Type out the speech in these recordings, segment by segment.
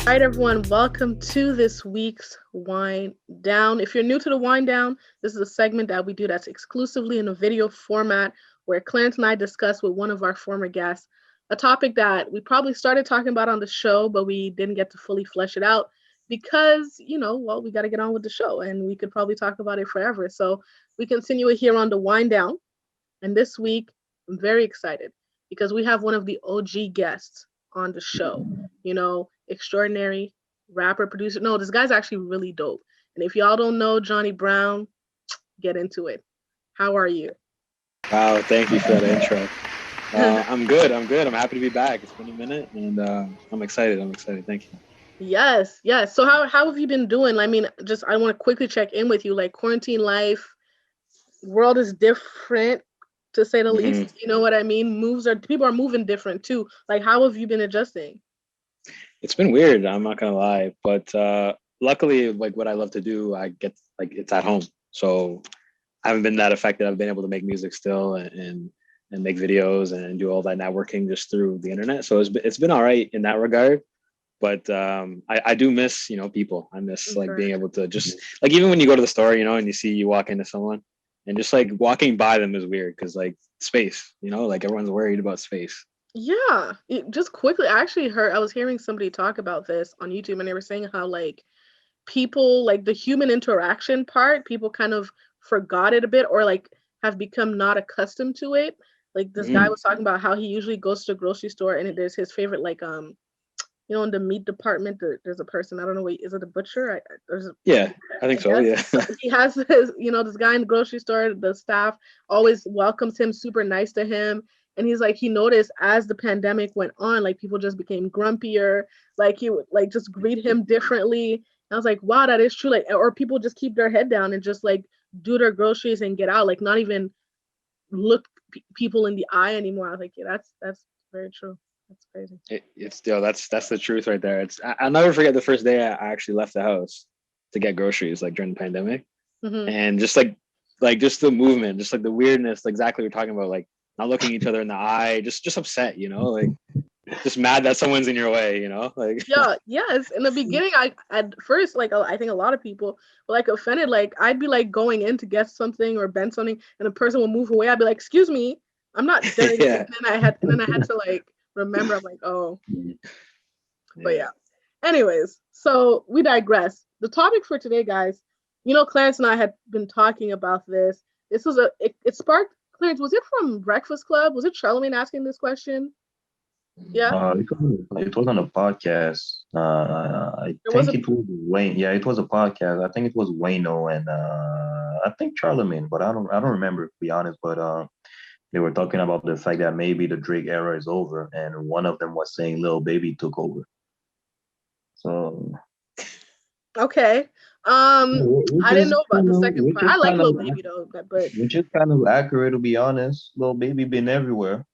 All right, everyone, welcome to this week's Wind Down. If you're new to the Wind Down, this is a segment that we do that's exclusively in a video format where Clarence and I discuss with one of our former guests a topic that we probably started talking about on the show, but we didn't get to fully flesh it out because, well, we got to get on with the show and we could probably talk about it forever. So we continue it here on the Wind Down. And this week, I'm very excited because we have one of the OG guests on the show. Extraordinary rapper, producer. No, this guy's actually really dope. And if y'all don't know Jonny Brown, get into it. How are you? Wow, thank you for that intro. I'm good. I'm happy to be back. It's been a minute, and I'm excited. Thank you. Yes, yes. So how have you been doing? I mean, just I want to quickly check in with you. Like quarantine life, world is different to say the least. You know what I mean? People are moving different too. Like how have you been adjusting? It's been weird. I'm not gonna lie, but luckily, like what I love to do, I get like it's at home, so I haven't been that affected. I've been able to make music still and make videos and do all that networking just through the internet. So it's been all right in that regard. But I do miss people. I miss like Okay. being able to just like even when you go to the store, and you walk into someone and just like walking by them is weird because like space, like everyone's worried about space. Yeah, just quickly, I was hearing somebody talk about this on YouTube, and they were saying how like people like the human interaction part, people kind of forgot it a bit or like have become not accustomed to it. Like this guy was talking about how he usually goes to the grocery store and there's his favorite like in the meat department there's a person, I don't know, wait, is it a butcher? Yeah, I think so. Yeah. So he has this, this guy in the grocery store, the staff always welcomes him, super nice to him. And he's like, he noticed as the pandemic went on, like people just became grumpier, like he would like just greet him differently. And I was like, wow, that is true. Like, or people just keep their head down and just like do their groceries and get out, like not even look people in the eye anymore. I was like, yeah, that's very true. That's crazy. It's still that's the truth right there. I'll never forget the first day I actually left the house to get groceries like during the pandemic, Mm-hmm. and just just the movement, just like the weirdness, like exactly what we're talking about, like not looking each other in the eye, just upset, like just mad that someone's in your way, like Yeah, yes. In the beginning, I at first like I think a lot of people were like offended. Like I'd be like going in to get something or bend something, and a person will move away. I'd be like, "Excuse me, I'm not dirty." yeah, And then I had to like remember. I'm like, oh, but yeah. yeah. Anyways, so we digress. The topic for today, guys. Clarence and I had been talking about this. This was it sparked Clarence. Was it from Breakfast Club? Was it Charlemagne asking this question? Yeah, It was on a podcast. I there was think a. it was Wayne. Yeah, it was a podcast. I think it was Wayno and I think Charlemagne, but I don't remember to be honest. But they were talking about the fact that maybe the Drake era is over, and one of them was saying Lil Baby took over. So Okay. which I didn't is know about kind the of second which part. is I like kind of Lil Baby though, but which is kind of accurate to be honest. Lil Baby been everywhere.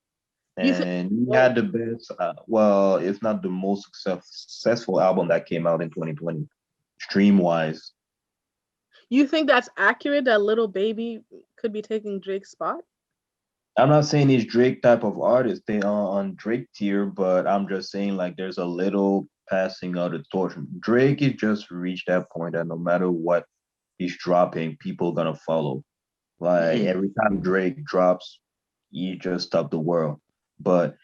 you think And he well, had the best, well, if not the most successful album that came out in 2020, stream wise. you think that's accurate that Little Baby could be taking Drake's spot? I'm not saying he's Drake type of artist, they are on Drake tier, but I'm just saying like there's a little passing of the torch. Drake has just reached that point that no matter what he's dropping, people gonna follow. Like Mhm. every time Drake drops, he just stop the world. But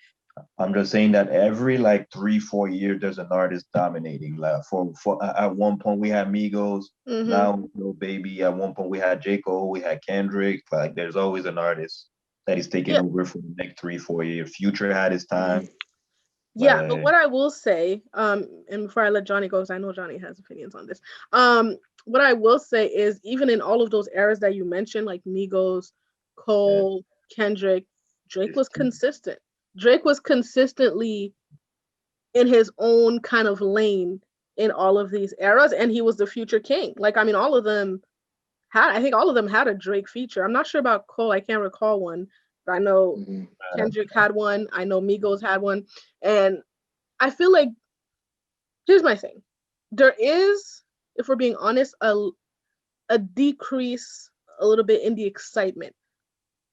I'm just saying that every like 3, 4 years, there's an artist dominating. Like for at one point we had Migos, Mm-hmm. now no baby. At one point we had J Cole, we had Kendrick. Like there's always an artist that is taking Yeah, over for the next 3, 4 years. Future had his time, yeah. But but what I will say, and before I let Johnny go, because I know Johnny has opinions on this. What I will say is, even in all of those eras that you mentioned, like Migos, yeah, Cole, Kendrick, Drake was consistent. Drake was consistently in his own kind of lane in all of these eras, and he was the future king. Like, I mean, I think all of them had a Drake feature. I'm not sure about Cole. I can't recall one, but I know Mhm. Kendrick had one. I know Migos had one. And I feel like, here's my thing. There is, if we're being honest, a decrease a little bit in the excitement.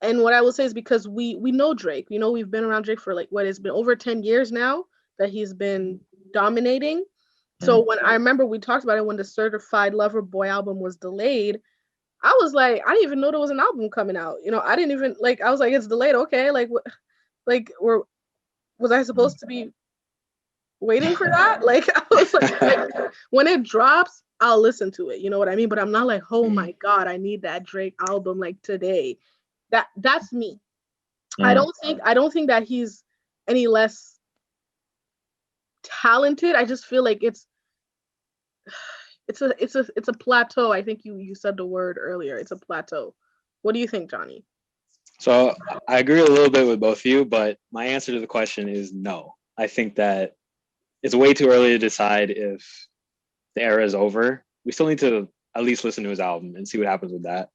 And what I will say is because we know Drake. We've been around Drake for like what, it's been over 10 years now that he's been dominating. So when I remember we talked about it when the Certified Lover Boy album was delayed, I was like, I didn't even know there was an album coming out. I didn't even like. I was like, it's delayed. Okay, like what? Like, was I supposed to be waiting for that? Like, I was like, when it drops, I'll listen to it. You know what I mean? But I'm not like, oh my god, I need that Drake album like today. That's me. I don't think that he's any less talented. I just feel like it's a plateau. I think you said the word earlier. It's a plateau. What do you think, Jonny? So I agree a little bit with both of you, but my answer to the question is no. I think that it's way too early to decide if the era is over. We still need to at least listen to his album and see what happens with that.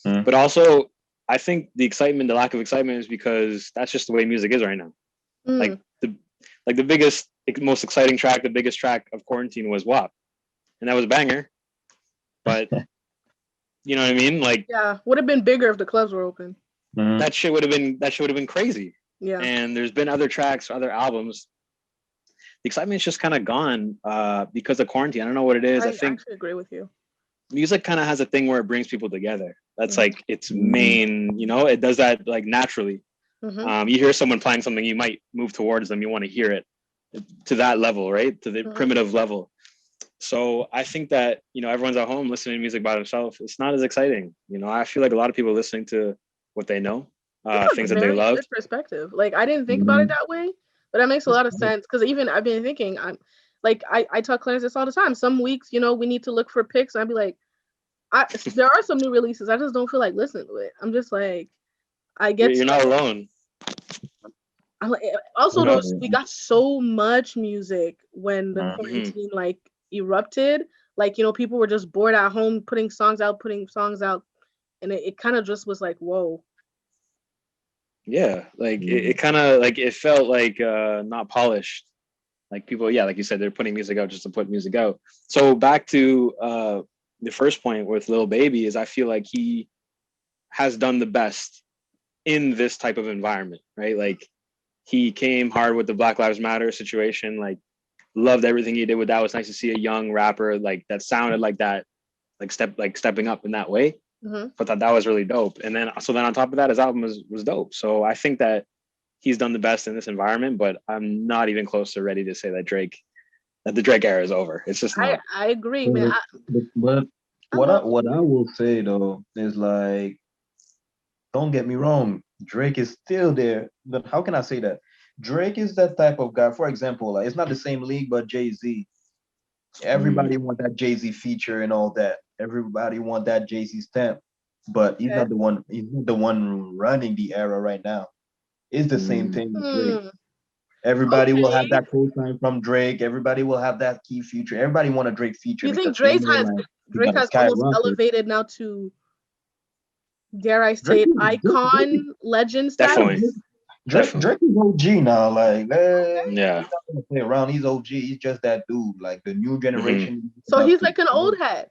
But also, I think the lack of excitement is because that's just the way music is right now. Like the biggest, most exciting track, the biggest track of quarantine was WAP, and that was a banger. But you know what I mean? Like, yeah, would have been bigger if the clubs were open. that shit would have been crazy. Yeah. And there's been other tracks, other albums. The excitement's just kind of gone because of quarantine. I don't know what it is. I think actually agree with you. Music kind of has a thing where it brings people together. That's like its main, it does that like naturally. You hear someone playing something, you might move towards them. You want to hear it to that level, right? To the primitive level. So I think that, everyone's at home listening to music by themselves. It's not as exciting. I feel like a lot of people are listening to what they know, things that they love. Good perspective. Like, I didn't think about it that way, but that makes a lot of sense. Because even I've been thinking, I tell Clarence this all the time. Some weeks, we need to look for picks. And I'd be like, there are some new releases. I just don't feel like listening to it. I'm just like, You're not alone. Also, we got so much music when the quarantine like erupted. Like, people were just bored at home, putting songs out, and it kind of just was like, whoa. Yeah, like it kind of like it felt like not polished. Like people, yeah, like you said, they're putting music out just to put music out. So back to the first point with Lil Baby is I feel like he has done the best in this type of environment, right? Like he came hard with the Black Lives Matter situation, like loved everything he did with that. It was nice to see a young rapper like that sounded like that, like stepping up in that way. But that was really dope. And then on top of that, his album was dope. So I think that he's done the best in this environment, but I'm not even close to ready to say that the Drake era is over. It's just not. I agree, man. But what I will say though is like, don't get me wrong, Drake is still there. But how can I say that? Drake is that type of guy. For example, like it's not the same league, but Jay-Z. Everybody want that Jay-Z feature and all that. Everybody want that Jay-Z stamp, but he's not the one. He's not the one running the era right now. It's the same thing with Drake. Everybody will have that co-sign from Drake. Everybody will have that key feature. Everybody want a Drake feature. You think Drake has almost elevated now to, dare I say it, icon, legend status? Drake is OG now. Like, yeah, he's not gonna play around. He's OG. He's just that dude. Like the new generation. So he's like an old head.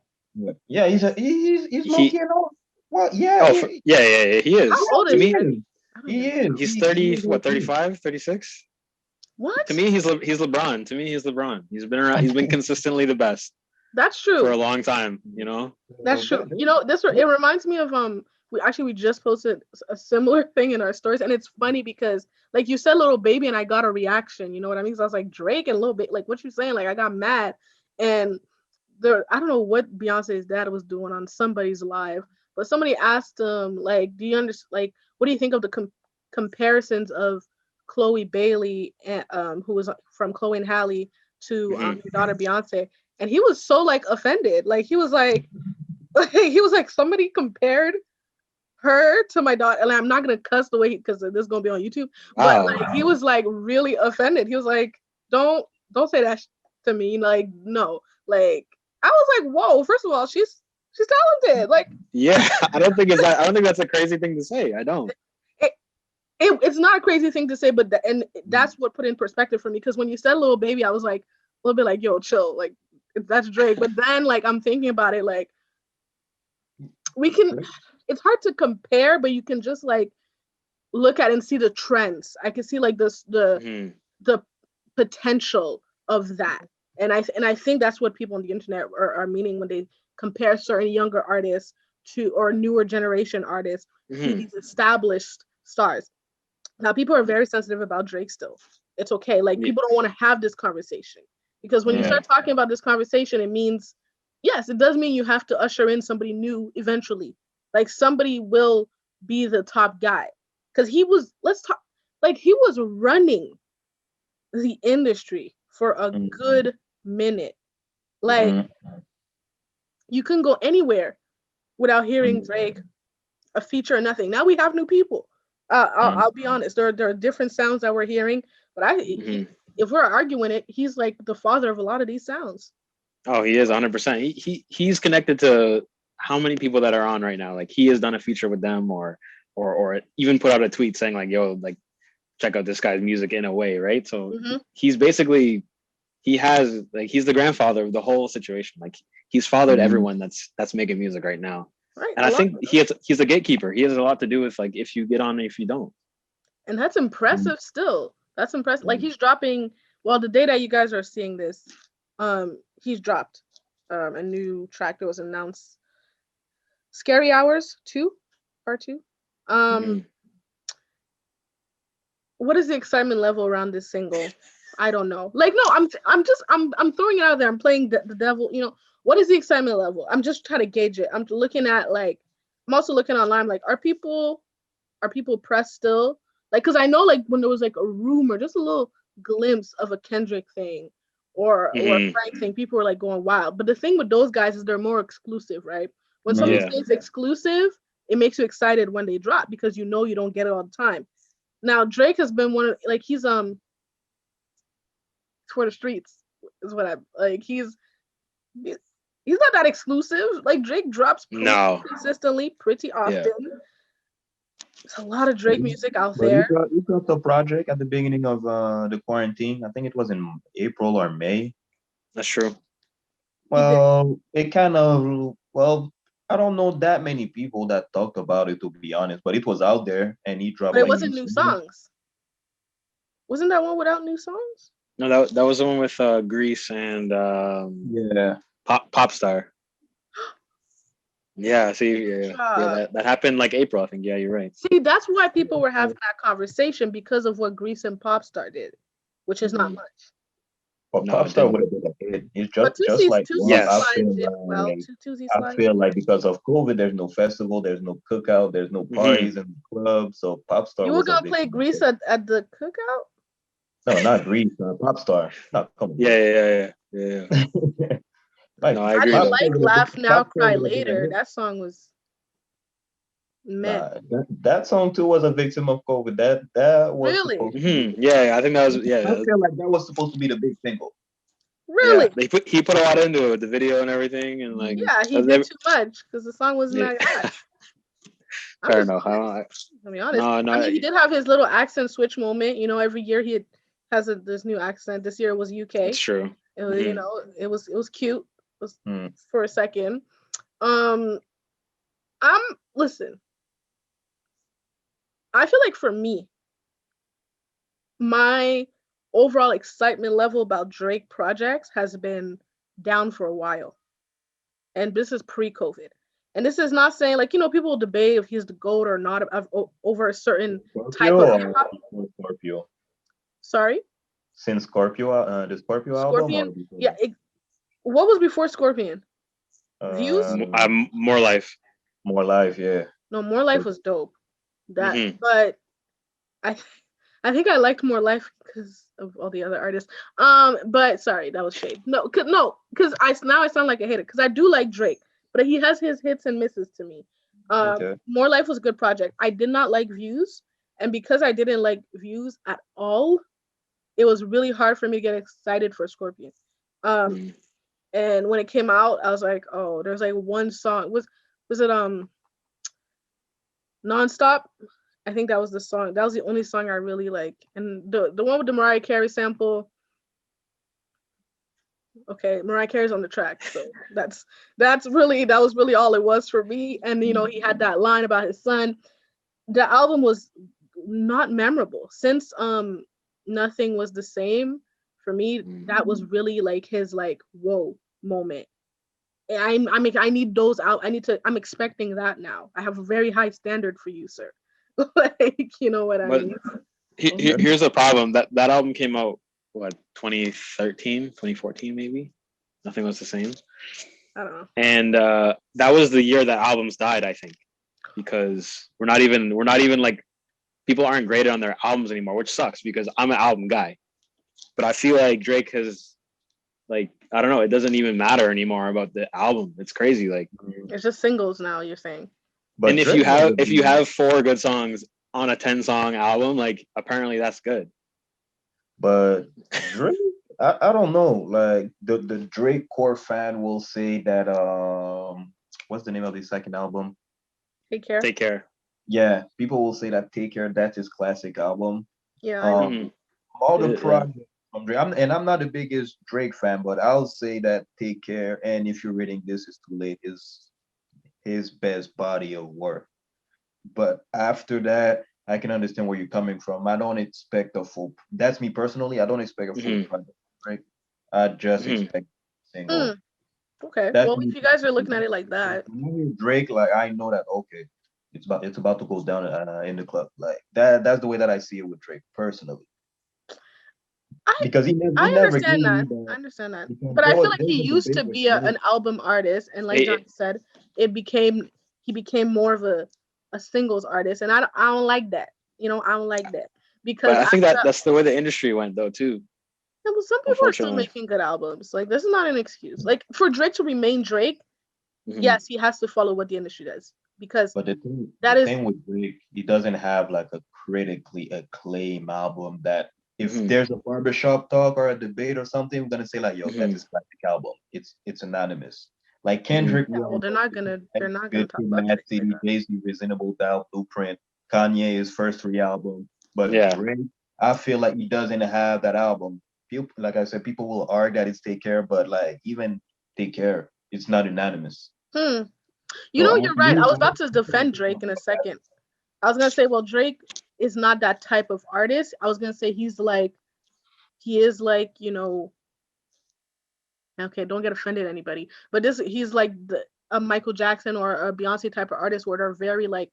Yeah, he's low-key an old. Well, yeah. Yeah, he is. How old is he? He is. He's 30, 35, 36? What? To me, he's LeBron. To me, he's LeBron. He's been around. He's been consistently the best. That's true. For a long time, That's true. It reminds me of we just posted a similar thing in our stories, and it's funny because like you said, Little Baby, and I got a reaction. You know what I mean? So I was like, Drake and Little Baby, like what you saying? Like I got mad, and I don't know what Beyonce's dad was doing on somebody's live, but somebody asked him like, do you understand? Like, what do you think of the comparisons of Chloe Bailey, and who was from Chloe and Halle, to your daughter Beyonce? And he was so like offended. Like he was like somebody compared her to my daughter. And I'm not gonna cuss the way because this is gonna be on YouTube. But like he was like really offended. He was like, don't say that to me. Like no. Like I was like, whoa. First of all, she's talented. Like yeah, I don't think that's a crazy thing to say. I don't. It's not a crazy thing to say, but that's what put in perspective for me. Because when you said Little Baby, I was like a little bit like, yo, chill. Like that's Drake. But then like I'm thinking about it, like it's hard to compare, but you can just like look at and see the trends. I can see like the potential of that. And I think that's what people on the internet are meaning when they compare certain younger artists to or newer generation artists to Hmm. these established stars. Now people are very sensitive about Drake still. It's okay. Like Yeah. people don't want to have this conversation because when you Yeah. start talking about this conversation, it means yes, it does mean you have to usher in somebody new eventually. Like somebody will be the top guy because he was. Let's talk. Like he was running the industry for a Mhm. good minute. Like Mhm. you couldn't go anywhere without hearing Mhm. Drake a feature or nothing. Now we have new people. I'll be Mhm. honest. There are different sounds that we're hearing, but Hmm. if we're arguing it, he's like the father of a lot of these sounds. Oh, he is 100%. He's connected to how many people that are on right now. Like he has done a feature with them, or even put out a tweet saying like, "Yo, like check out this guy's music in a way," right? So Hmm. he's basically he has like he's the grandfather of the whole situation. Like he's fathered Mhm. everyone that's making music right now. Right, And a I lot, think he's a gatekeeper. He has a lot to do with like if you get on, if you don't. and that's impressive. Still, that's impressive. Like Mhm. he's dropping. Well, the day that you guys are seeing this, he's dropped a new track that was announced. Scary Hours 2, part 2. Um, Hmm. what is the excitement level around this single? I don't know. Like, no, I'm throwing it out there. I'm playing the devil. What is the excitement level? I'm just trying to gauge it. I'm looking at like, I'm also looking online. Like, are people pressed still? Like, cause I know like when there was like a rumor, just a little glimpse of a Kendrick thing, or a Hmm. Frank thing, people were like going wild. But the thing with those guys is they're more exclusive, right? When something Mhm. Yeah. stays exclusive, it makes you excited when they drop because you know you don't get it all the time. Now Drake has been one of like for the streets is what I like. He's not that exclusive. Like Drake drops pretty No. consistently, pretty Yeah. often. There's a lot of But Drake music out but he there. got he got the project at the beginning of the quarantine. I think it was in April or May. That's true. He did, Well, it kind of well, I don't know that many people that talked about it to be honest, but it was out there and he dropped but it like new wasn't new singles. songs. Wasn't that one without new songs? No, that was the one with Grease and Yeah. Pop Star. Yeah, see, yeah, Uh, that happened like April, I think. Yeah, you're right. See, that's why people were having that conversation because of what Grease and Popstar did, which is not Mhm. much. But No, it Popstar didn't. would have been a hit. It's But just like Two I Yes. Slides feel did well. like Two I Slides. feel like because of COVID, there's no festival, there's no cookout, there's no Hmm. parties in the club. So Popstar You were was a gonna play victim of Grease it. at the cookout? No, not Greece, Popstar. No, come on. Yeah, yeah. Like No, I I agree didn't though. like Laugh Now, Popstar Cry would have been a Later. hit. That song was meh. Nah, that song too was a victim of COVID. That was Really? supposed to be. Yeah, I think that was I feel like that was supposed to be the big single. yeah. Really? He put a lot into it, the video and everything, and like Mhm. Yeah, he that did never, too much because the song wasn't yeah. that bad. I'm Fair just enough. honest. I'll be honest. No, I no, mean, he did have his little accent switch moment. Every year has this new accent. This year it was that's UK. true. It was, Hmm. it was cute. It was Mm. for a second. Um, I'm listen. I feel like for me, my overall excitement level about Drake projects has been down for a while, and this is pre-COVID. And this is not saying like people debate if he's the GOAT or not over a certain type Scorpio of hip or hop. before Scorpio? Sorry, Since Scorpio, the Scorpio album or Scorpion. Yeah, before? what was before Scorpion? Views? More life. More life, yeah. No, More Life But was dope. That, Hmm. but I, I think I liked More Life because of all the other artists. But sorry, that was shade. No, because I sound like a hater because I do like Drake, but he has his hits and misses to me. okay. More Life was a good project. I did not like Views, and because I didn't like Views at all, it was really hard for me to get excited for Scorpion. Um, and when it came out, I was like, oh, there's like one song. Was it Nonstop? I think that was the song. That was the only song I really like. And the one with the Mariah Carey sample. Okay, Mariah Carey's on the track, so that was really all it was for me. And he had that line about his son. The album was not memorable since Nothing Was the Same For me, that was really like his like whoa moment. And I need those out. I'm expecting that now. I have a very high standard for you, sir. Like, you know what I But mean? Okay. here's the problem. That album came out what 2013, 2014 maybe. Nothing was the same. I don't know. And that was the year that albums died, I think, because we're not even like people aren't graded on their albums anymore, which sucks because I'm an album guy. But I feel like Drake has like I don't know, it doesn't even matter anymore about the album. It's crazy. Like It's just singles now, you're saying. But and Drake never if you been, have 4 good songs on a 10 song album, like apparently that's good. but Drake, I don't know. Like the Drake core fan will say that what's the name of the second album? Take care. Take care. Yeah, people will say that Take Care, that's his classic album. Yeah, I know. Mhm. All the Yeah. projects from Drake, I'm not the biggest Drake fan, but I'll say that Take Care and If You're Reading This Is Too Late is his best body of work. But after that, I can understand where you're coming from. I don't expect a full. That's me personally. I don't expect a full Mhm. project break. I just Mhm. expect single. Hmm. Okay. That's Well, me. if you guys are looking at it like that, When I hear Drake, like I know that okay, it's about to go down in the club. Like that. That's the way that I see it with Drake personally, I because he never gave understand me that. I that. understand that. Because But I feel like there he was a used to debate with be Drake. an album artist, and like Hey, Johnny said, he became more of a singles artist, and I don't like that. I don't like that but because I think after that's the way the industry went though too. yeah, but some people are still Unfortunately. making good albums. Like this is not an excuse. Like for Drake to remain Drake, Mhm. yes, he has to follow what the industry does because But the that the is thing with Drake, he doesn't have like a critically acclaimed album that if Mhm. there's a barbershop talk or a debate or something, we're gonna say like, yo, that's Mhm. his classic album. It's anonymous. Like Mhm. Kendrick, yeah. we Well, all they're know not it's gonna a they're not gonna good talk to about Mad Drake like City, that. Jay-Z, Reasonable Doubt, Blueprint, Kanye, his first 3 albums. But Yeah. Drake, I feel like he doesn't have that album. People, like I said, people will argue that it's Take Care, but like even Take Care, it's not unanimous. Hmm. So You're right. I you was about to defend Drake in a second. I was gonna say, well, Drake is not that type of artist. I was gonna say he is like, okay, don't get offended anybody, but this he's like a Michael Jackson or a Beyonce type of artist where they're very like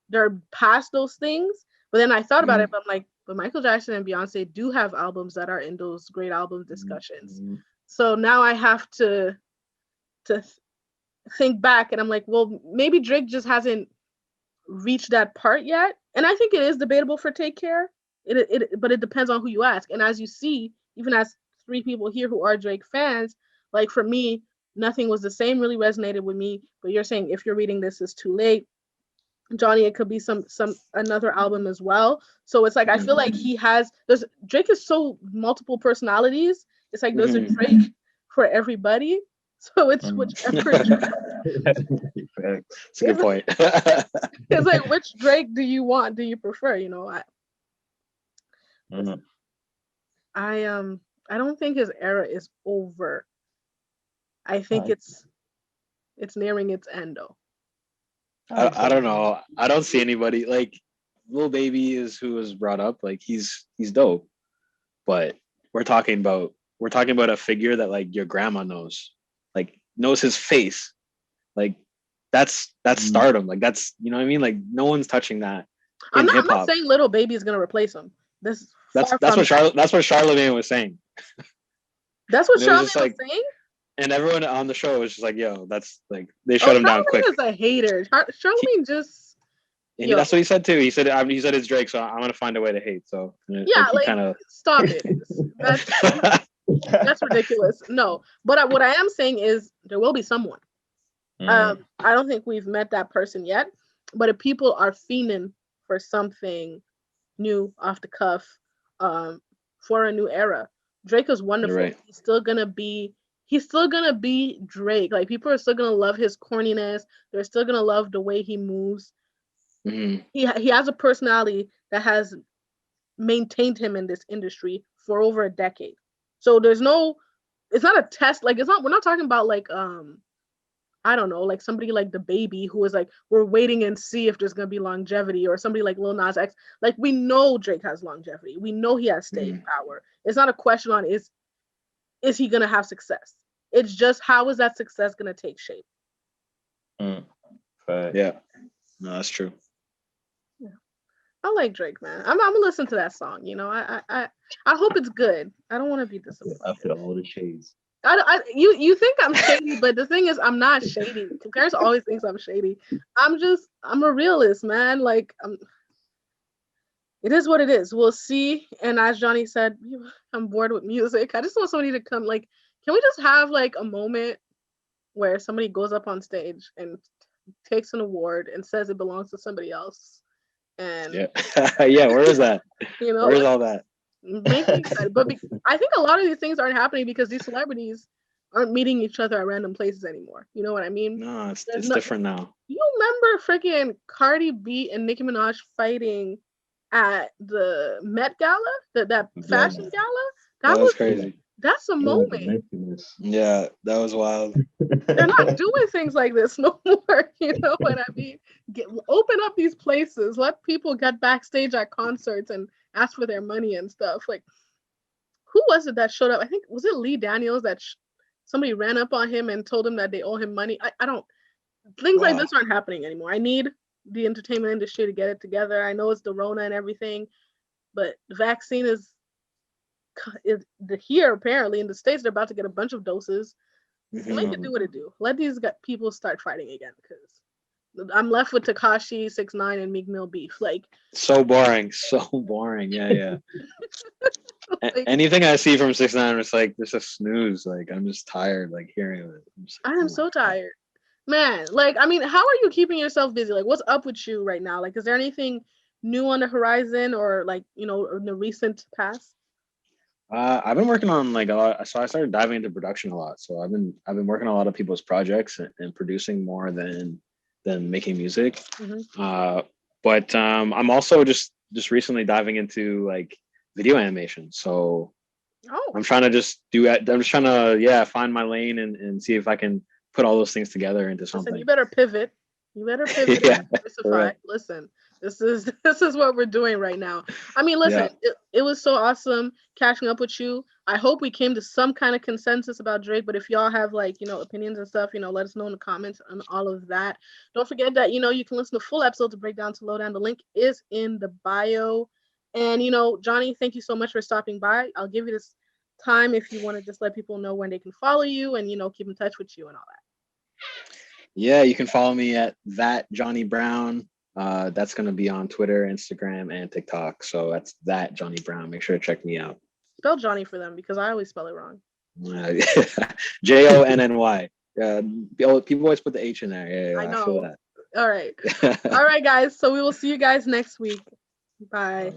they're past those things. But then I thought about Mhm. it, but I'm like, but Michael Jackson and Beyonce do have albums that are in those great album discussions. Mhm. So now I have to think back, and I'm like, well, maybe Drake just hasn't reached that part yet. And I think it is debatable for Take Care. But it depends on who you ask. And as you see, even as 3 people here who are Drake fans, like for me, nothing was the same really resonated with me. But you're saying if you're reading this is too late. Johnny, it could be some another album as well. So it's like I feel Mhm. like there's Drake is so multiple personalities. It's like there's a Mhm. Drake for everybody. So it's Mhm. whichever Drake. Facts. It's a good point. It's like which Drake do you want? Do you prefer? Mhm. I don't think his era is over. I think I, it's nearing its end though. I I think don't know. I don't see anybody like Lil Baby is who was brought up. Like he's dope, but we're talking about a figure that like your grandma knows his face. Like that's mm, stardom. Like that's you know what I mean. Like no one's touching that in I'm hip not hop. saying Little Baby is gonna replace him. This is far That's from what that. Charlemagne was saying, That's what and it was Charlamagne just was like, saying. and everyone on the show was just like, "Yo, that's like they Oh, shut him down Charlamagne quick." is a hater. He, Charlamagne just and yo that's what he said too. He said it's Drake, so I'm gonna find a way to hate. So yeah like he like kind of. stop it. That's ridiculous. No, but what I am saying is there will be someone. mm, I don't think we've met that person yet, but if people are fiending for something new off the cuff, um, for a new era, Drake is You're wonderful. right. He's still gonna be Drake. Like people are still gonna love his corniness. They're still gonna love the way he moves. Hmm. He has a personality that has maintained him in this industry for over a decade. So it's not a test. Like we're not talking about like I don't know, like somebody like the baby who is like, we're waiting and see if there's gonna be longevity, or somebody like Lil Nas X. Like we know Drake has longevity. We know he has staying Hmm. power. It's not a question on is he gonna have success? It's just how is that success gonna take shape? Yeah, no, that's true. Yeah. I like Drake, man. I'm gonna listen to that song. I hope it's good. I don't want to be disappointed. After all the shades. You think I'm shady, but the thing is, I'm not shady. Compares always thinks I'm shady. I'm a realist, man. Like, it is what it is. We'll see. And as Jonny said, I'm bored with music. I just want somebody to come. Like, can we just have like a moment where somebody goes up on stage and takes an award and says it belongs to somebody else? And yeah, where is that? Where's like, all that? Make me excited. But I think a lot of these things aren't happening because these celebrities aren't meeting each other at random places anymore. You know what I mean? No, it's different now. You remember freaking Cardi B and Nicki Minaj fighting at the Met Gala, that fashion gala? That was crazy. That's a moment. Yeah, that was wild. They're not doing things like this no more. You know what I mean? Open up these places. Let people get backstage at concerts and ask for their money and stuff. Like, who was it that showed up? I think, was it Lee Daniels that somebody ran up on him and told him that they owe him money? I don't, things like this aren't happening anymore. I need the entertainment industry to get it together. I know it's the Rona and everything, but the vaccine is here apparently in the States. They're about to get a bunch of doses. Make it do what it do. Let these people start fighting again, because I'm left with Tekashi 6ix9ine and Meek Mill beef. Like, so boring. Yeah. Like, anything I see from 6ix9ine, it's like just a snooze. Like, I'm just tired, like, hearing it. I am so tired, man. Like, I mean, how are you keeping yourself busy? Like, what's up with you right now? Like, is there anything new on the horizon, or like, in the recent past? I've been working on like a lot. So I started diving into production a lot. So I've been working on a lot of people's projects and producing more than making music. But I'm also just recently diving into like video animation. So I'm trying to just find my lane and see if I can put all those things together into something. Listen, you better pivot. Yeah, and diversify. Right. Listen, this is what we're doing right now. I mean, listen, it was so awesome catching up with you. I hope we came to some kind of consensus about Drake, but if y'all have like, opinions and stuff, let us know in the comments on all of that. Don't forget that, you can listen to full episodes of Breakdown to Lowdown. The link is in the bio. And, Jonny, thank you so much for stopping by. I'll give you this time if you want to just let people know when they can follow you and, keep in touch with you and all that. Yeah, you can follow me at that Jonny Brown. That's going to be on Twitter, Instagram, and TikTok. So that's that Jonny Brown. Make sure to check me out. Spell Jonny for them because I always spell it wrong. Jonny. People always put the H in there. Yeah, I know. I feel that. All right. All right, guys. So we will see you guys next week. Bye.